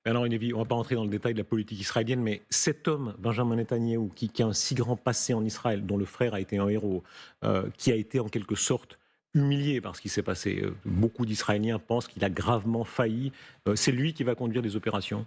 Alors, on ne va pas rentrer dans le détail de la politique israélienne, mais cet homme, Benjamin Netanyahou, qui a un si grand passé en Israël, dont le frère a été un héros, qui a été en quelque sorte humilié par ce qui s'est passé. Beaucoup d'Israéliens pensent qu'il a gravement failli. C'est lui qui va conduire les opérations?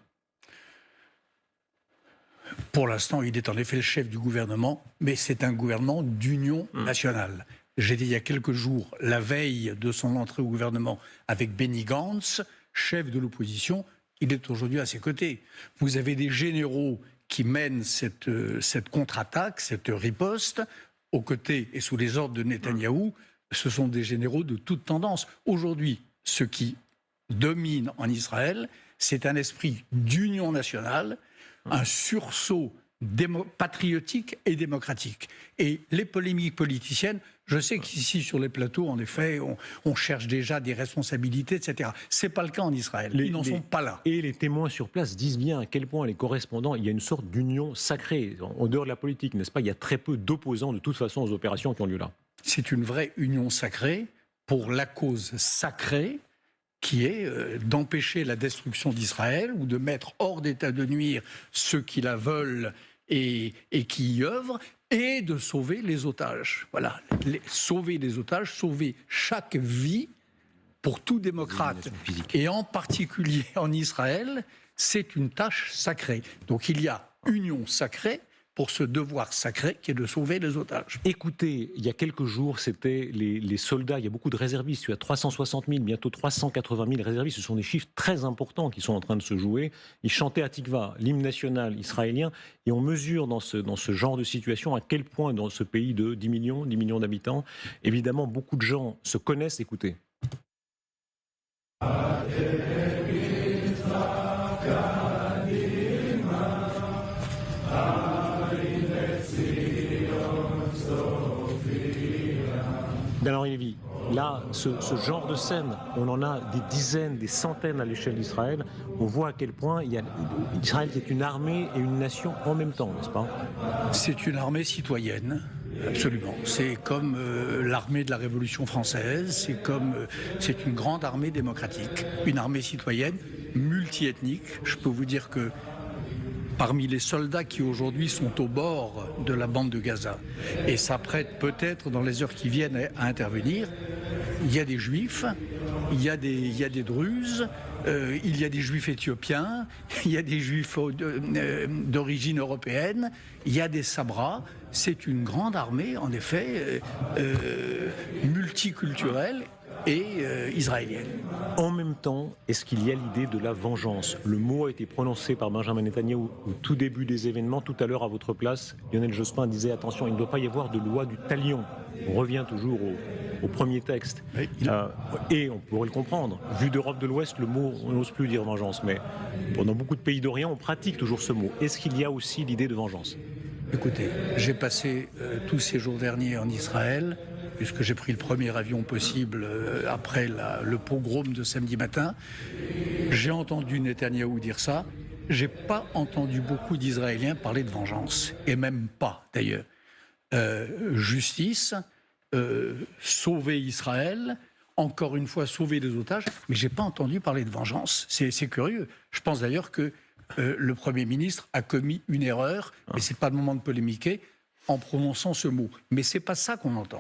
Pour l'instant, il est en effet le chef du gouvernement, mais c'est un gouvernement d'union nationale. J'ai dit il y a quelques jours, la veille de son entrée au gouvernement avec Benny Gantz, chef de l'opposition, il est aujourd'hui à ses côtés. Vous avez des généraux qui mènent cette contre-attaque, cette riposte, aux côtés et sous les ordres de Netanyahou. Ce sont des généraux de toute tendance. Aujourd'hui, ce qui domine en Israël, c'est un esprit d'union nationale, un sursaut patriotique et démocratique. Et les polémiques politiciennes, je sais qu'ici sur les plateaux, en effet, on cherche déjà des responsabilités, etc. C'est pas le cas en Israël. Ils n'en sont pas là. Et les témoins sur place disent bien à quel point les correspondants, il y a une sorte d'union sacrée, en dehors de la politique, n'est-ce pas? Il y a très peu d'opposants de toute façon aux opérations qui ont lieu là. C'est une vraie union sacrée pour la cause sacrée qui est d'empêcher la destruction d'Israël ou de mettre hors d'état de nuire ceux qui la veulent et qui y œuvrent, et de sauver les otages. Voilà, sauver les otages, sauver chaque vie pour tout démocrate, et en particulier en Israël, c'est une tâche sacrée. Donc il y a union sacrée pour ce devoir sacré qui est de sauver les otages. Écoutez, il y a quelques jours, c'était les soldats, il y a beaucoup de réservistes, il y a 360 000, bientôt 380 000 réservistes, ce sont des chiffres très importants qui sont en train de se jouer. Ils chantaient Hatikva, l'hymne national israélien, et on mesure dans ce genre de situation à quel point dans ce pays de 10 millions d'habitants, évidemment beaucoup de gens se connaissent, écoutez. Alors Lévy, là, ce genre de scène, on en a des dizaines, des centaines à l'échelle d'Israël. On voit à quel point il y a Israël qui est une armée et une nation en même temps, n'est-ce pas? C'est une armée citoyenne, absolument. C'est comme l'armée de la Révolution française, c'est une grande armée démocratique, une armée citoyenne, multiethnique. Je peux vous dire que parmi les soldats qui aujourd'hui sont au bord de la bande de Gaza et s'apprêtent peut-être dans les heures qui viennent à intervenir, il y a des juifs, il y a des druzes, il y a des juifs éthiopiens, il y a des juifs d'origine européenne, il y a des sabras. C'est une grande armée, en effet, multiculturelle et israélienne. En même temps, est-ce qu'il y a l'idée de la vengeance? Le mot a été prononcé par Benjamin Netanyahou au tout début des événements. Tout à l'heure, à votre place, Lionel Jospin disait « Attention, il ne doit pas y avoir de loi du talion ». On revient toujours au premier texte. Et on pourrait le comprendre. Vu d'Europe de l'Ouest, le mot, on n'ose plus dire vengeance. Mais dans beaucoup de pays d'Orient, on pratique toujours ce mot. Est-ce qu'il y a aussi l'idée de vengeance? Écoutez, j'ai passé tous ces jours derniers en Israël, puisque j'ai pris le premier avion possible après le pogrom de samedi matin. J'ai entendu Netanyahou dire ça. J'ai pas entendu beaucoup d'Israéliens parler de vengeance, et même pas d'ailleurs. Justice, sauver Israël, encore une fois sauver les otages, mais j'ai pas entendu parler de vengeance. C'est curieux. Je pense d'ailleurs que le Premier ministre a commis une erreur, et c'est pas le moment de polémiquer, en prononçant ce mot. Mais c'est pas ça qu'on entend.